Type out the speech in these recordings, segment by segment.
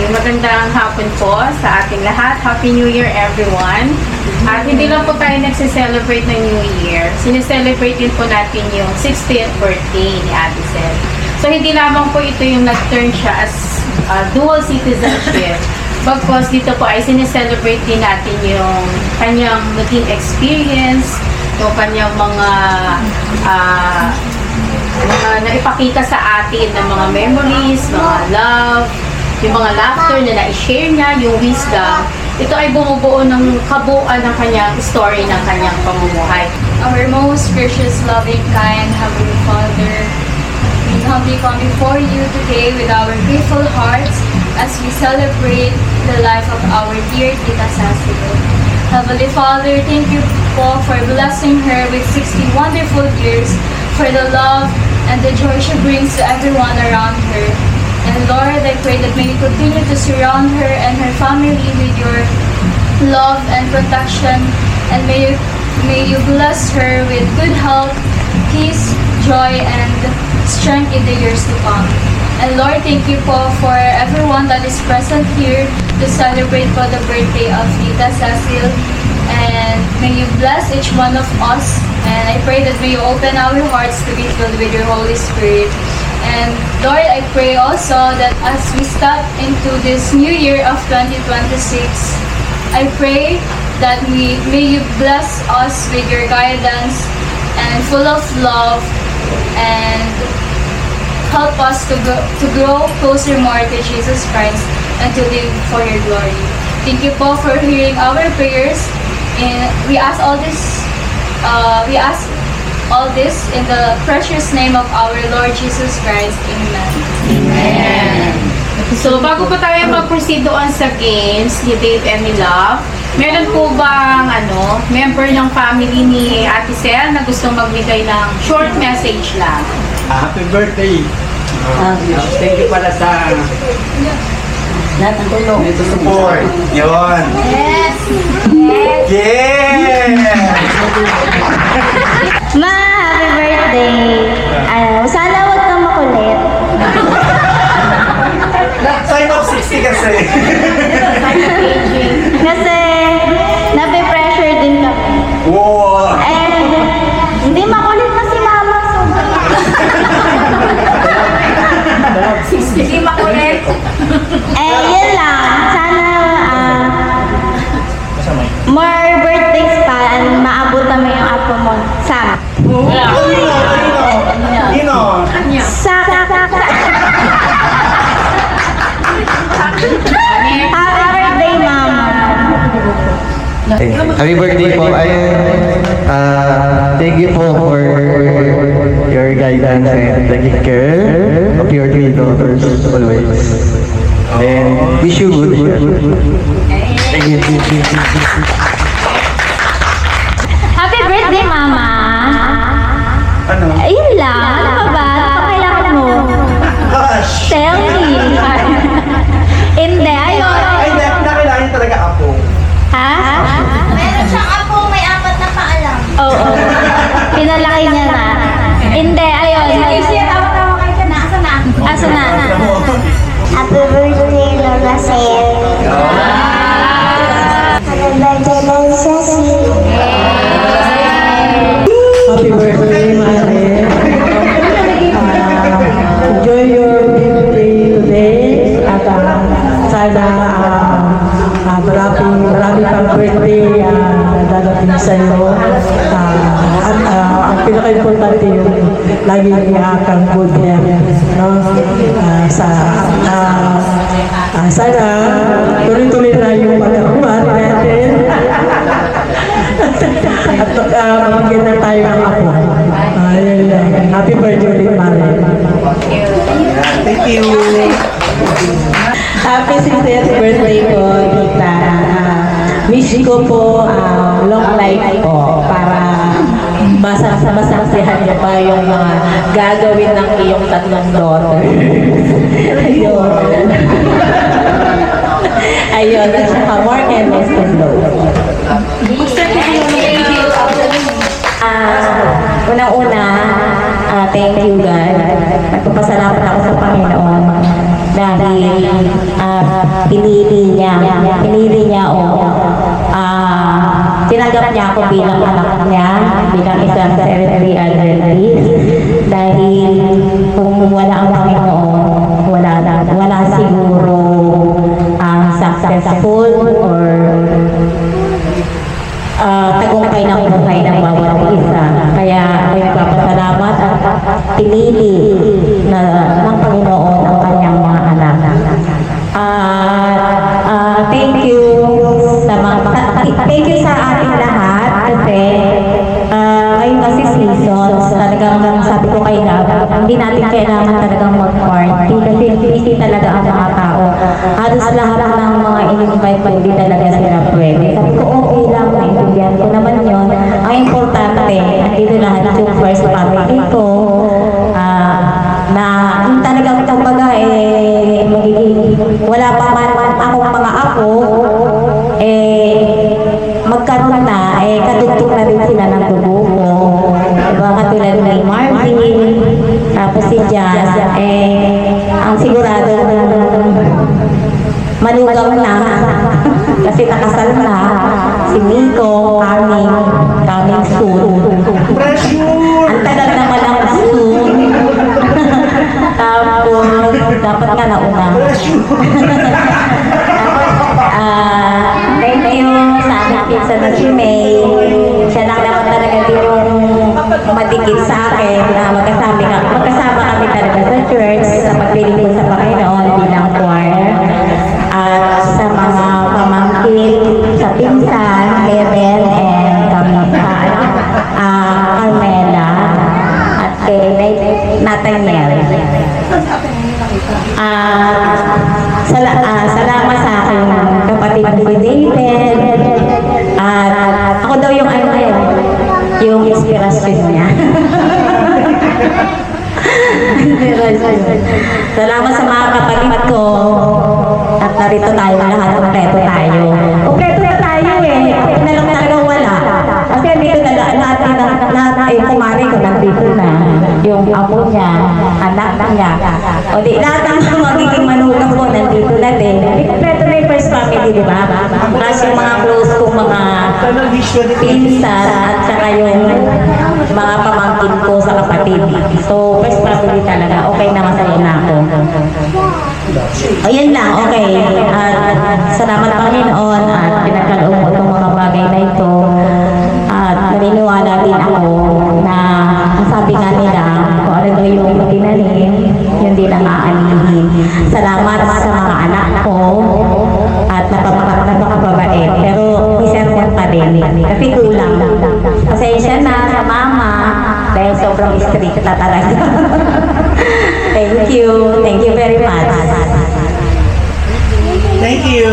magandang hapon po sa ating lahat. Happy New Year everyone. At hindi lang po tayo nagse-celebrate ng New Year. Sineselebrate din po natin yung 60th birthday ni Ate Sel. So hindi lamang po ito yung nag-turn siya as dual citizenship. Bagkos dito po ay sineselebrate din natin yung kanyang naging experience, yung kanyang mga naipakita sa atin ng mga memories, mga love, yung mga laughter na na-share niya, yung wisdom. Ito ay bumubuo ng kabuuan ng kanyang story ng kanyang pamumuhay. Our most gracious, loving, kind, Heavenly Father, we humbly come before you today with our grateful hearts as we celebrate the life of our dear Tita Cecil. Heavenly Father, thank you po for blessing her with 60 wonderful years, for the love and the joy she brings to everyone around her. And Lord, I pray that may you continue to surround her and her family with your love and protection, and may you bless her with good health, peace, joy, and strength in the years to come. And Lord, thank you po for everyone that is present here to celebrate for the birthday of Tita Cecil. And may you bless each one of us. And I pray that may you open our hearts to be filled with your Holy Spirit. And Lord, I pray also that as we step into this new year of 2026, I pray that may you bless us with your guidance and full of love, and help us to grow closer more to Jesus Christ and to live for your glory. Thank you po for hearing our prayers, and we ask all this in the precious name of our Lord Jesus Christ. Amen. Amen. So, bago pa tayo mag-proceed doon sa games ni Dave and ni Love, meron po bang member ng family ni Ate Sel na gustong magbigay ng short message lang? Happy birthday! Thank you pala sa lahat ng tulong. Ito support. Yun. Yes! Yeah! Ma, happy birthday! Sana wag kang makulit. Sign of 60 kasi. Kasi, nape-pressure din kami. Wow! And, hindi makulit na si Mama. Hindi makulit. Yun lang. Sana, more birthdays pa and maabot naman yung apo mo. Sam. Ino? Happy birthday, Mama. Happy birthday po. Thank you po for your guidance and taking care of your three daughters always. And wish you good. Thank you. Happy birthday, Mama. Ano? Ayun lang. Ano pa ba? Ano pa kailangan mo? Gosh! Tell me. Hindi, ayun. Ay, nakailangan talaga apo. Ha? Meron siyang apo, may 4 na paalam. Oo. Pinalaki niya na. Hindi, ayun. Tawa-tawa kayo dyan. Asa na? Asa na? Happy birthday, Lola Sel. Happy birthday, Lola Cecil. Happy birthday, Mare. Enjoy your birthday today. At sana marami pang birthday dadating sa iyo. At ang pinaka-importante yung lagi kang good health. No? Sana tuloy-tuloy na yung pag-akumari natin. At magiging na tayo ng ako. Happy birthday ulit, Mare. Thank you. Happy 60th birthday po, Tita. Wish ko po long life po para masaksihan niyo pa yung mga gagawin ng iyong 3 daughter. Ayun. Ayun, at saka more endless to flow. Unang-una, thank you God. Nagpapasalamat ako sa Panginoon dahil pinili niya o tinanggap niya ako bilang anak niya, bilang isang cerebral dentist, dahil kung wala ang Panginoon, wala siguro successful or tagumpay ng buhay ng bawat isa. Kaya ako nagpapasalamat at pinili ng Panginoon ang kanyang mga anak. Thank you sa ating lahat kasi ngayon kasi seasons, talagang sabi ko kay Gab, hindi natin kailangan talagang mag-party kasi busy talaga ang mga tao. Halos lahat ng mga in-invite ko, hindi talaga sila pwede. Sabi ko, okay lang, naintindihan ko naman yun. Ang importante, andito lahat yung first family ko, na talagang kumbaga magiging wala pa man akong mga apo, magkaroon na, kadugtong na rin sila ng dugo ko. Diba, katulad ni Marvin, tapos si Jazz, ang sigurado malugaw na, kasi nakasal na, si Nico, coming soon. Ang tagal naman ang soon. Tapos, dapat nga nauna. Thank you sa aking pizza na si May. Siya lang naman talaga din yung madikit sa akin na magkasama kami talaga sa church, sa paglilingkod sa Panginoon bilang choir. At sa mga pamangkin, sa pinsan, Leven, and Carmela, at kay Nathaniel. Salamat sa aking kapatid ko David. At ako daw yung yung inspirasyon niya. Salamat sa mga kapatid ko. At narito tayo lahat, kompleto tayo. Kompleto na tayo Ako na lang talaga wala. Kasi dito lahat kumari ko nandito na. Yung amo niya, anak niya. O di, lahat ng magiging manugang ko nandito na din. Kompleto na yung first family, di ba? Plus yung mga close kong mga pinsan at saka yung mga pamangkin ko sa kapatid. So, first family talaga. Okay na, masaya na ako. Ayan lang, okay. Salamat Panginoon at pinagkaloob mo itong mga bagay na ito. At naniniwala din ako na ang sabi nga nila, kung ano daw yung tinanim, yun din ang aanihin. Salamat sa mga anak ko at napakababait. Pero isermon pa din kasi kulang. Pasensya na sa mama dahil sobrang strict na talaga. Thank you. Thank you very much. Thank you.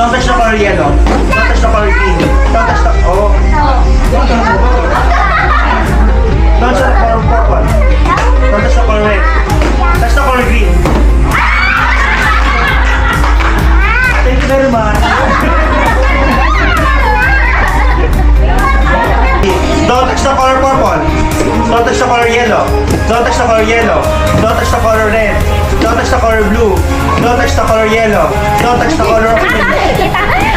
Don't touch the color yellow. Don't touch the color green. Don't touch the... Oh. Don't touch the color purple. Don't touch the color red. Touch the color green. Thank you very much. Don't touch the color purple. Don't touch the color yellow. Don't touch the color yellow. Don't touch the color red. Don't touch the color blue. Don't touch the color yellow. Don't touch the color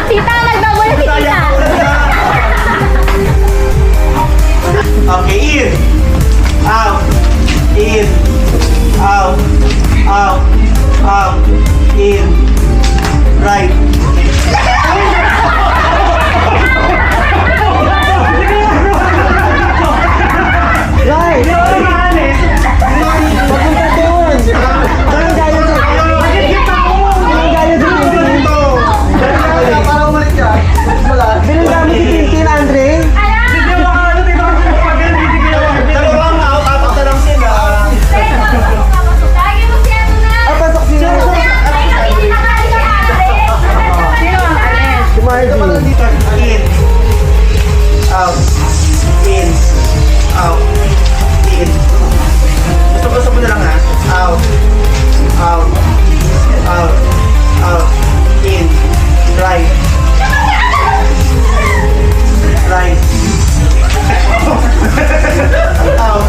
Tita, nagdawala si tita. Okay, in. Out. In. Out. Out. Out. In. Right. Dalawang out, apat na lang sila. Lagi mo si ano na. In. Out. In. Out. In. Gusto mo na lang ha. Out. Out. Out. Out. In. Right. Right. Out.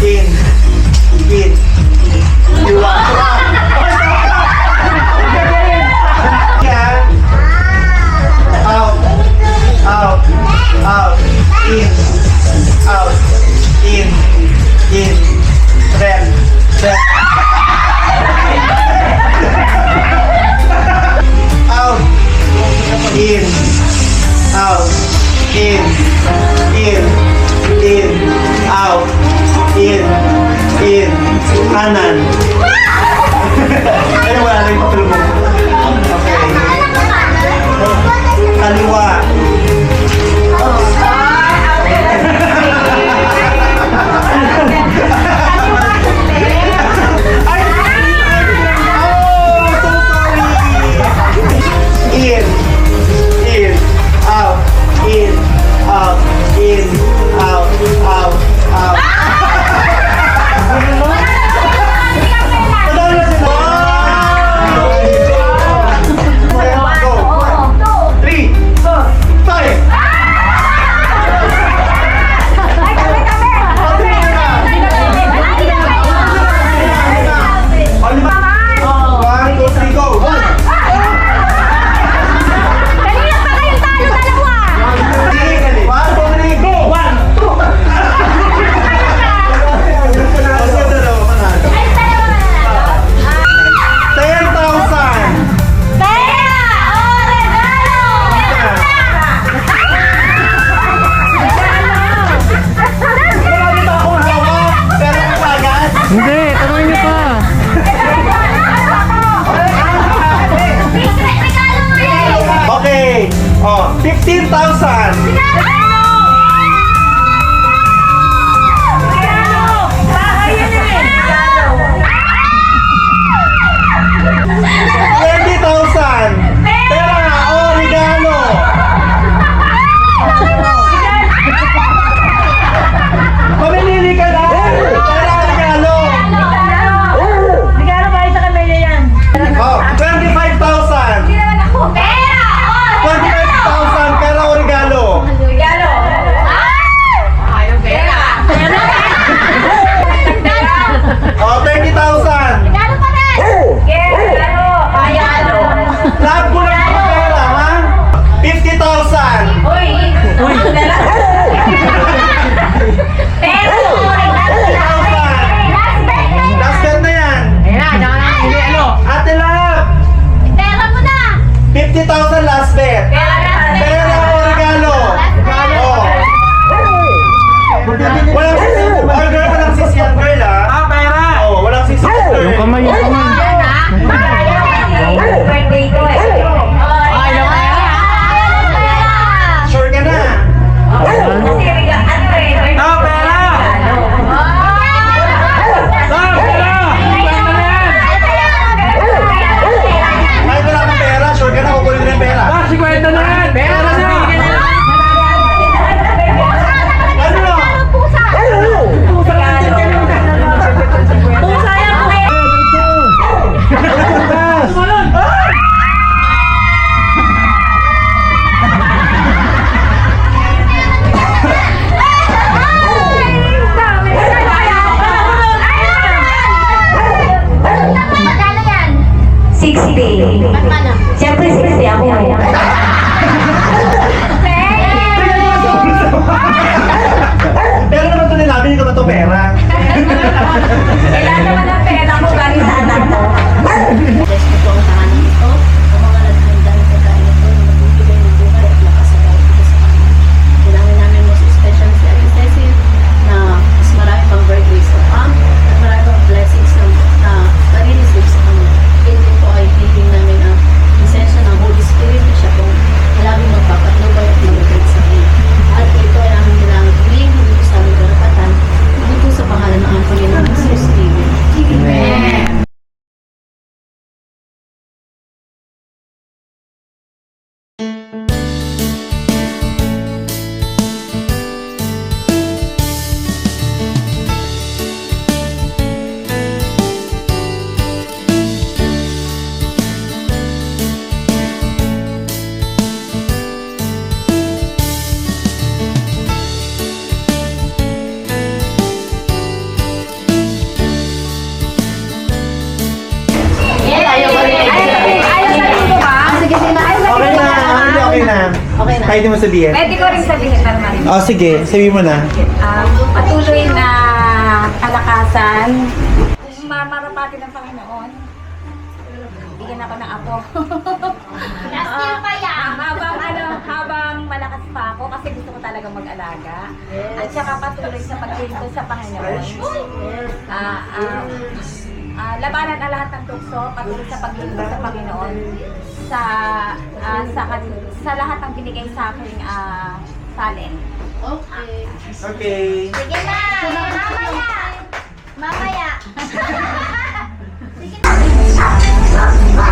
In. In. Yeah. Out. Out. Out. In. Out. In. In. Red. Red. Out. In. Out. In. In. In. Out. In. In. Kanan. Ay, wala na yung papel mo. Okay. Kaliwa. In. In. Out. In. Out. In. Out. Out. Out. Madami na sila. Go. 3, 5. One, two, three, go. Kanina pa kayong talo dalawa. One, two, three, go. 1, 2. Ay, dalawa na lang. 10,000. Pera o regalo? Marami pa akong hawak. Pero kung agad. Hindi, tanongin niyo pa. Regalo mo yan. Okay. Oh, 15,000. Pera o regalo? 25,000 pera o regalo. Regalo Ba't mana? Siyempre, sexy ako eh. Pero naman ito nilabi, hindi ko na ito pera. Kailan naman ang pera ko galing sa anak ko? Bless mo po ang tahanan ito, ang mga naghandang sa kain ito na magbibigay ng buhay at lakas sa bawat isa sa kanila. Kailangan namin most especially si Ate Cecil na mas marami pang birthdays na at marami pang blessings na marireceive sa kanya. Yun din po ay hihing namin ang presensya ng Holy Spirit na siya pong palaging magpapatnubay at mag-guide sa kanya. At ito ay aming nilang tuwing, hindi po sa aming karapatan, hindi po sa pangalan ng ang Panginoon Jesus. Amen. Okay na. Okay na. Kahit di mo sabihin. Pwede ko rin sabihin para marinig. Oh, sige. Sabihin mo na. Patuloy na kalakasan. Marapati ng Panginoon. Bigyan ako ng apo. Last year pa yan. Habang malakas pa ako kasi gusto ko talaga mag-alaga. At saka patuloy sa paglingkod sa Panginoon. Labanan ang lahat ng tukso, patuloy sa paglingkod sa Panginoon. Sa lahat ng binigay sa aking talent. Okay. Okay. Sige na. Mamaya. Mamaya. Sige na.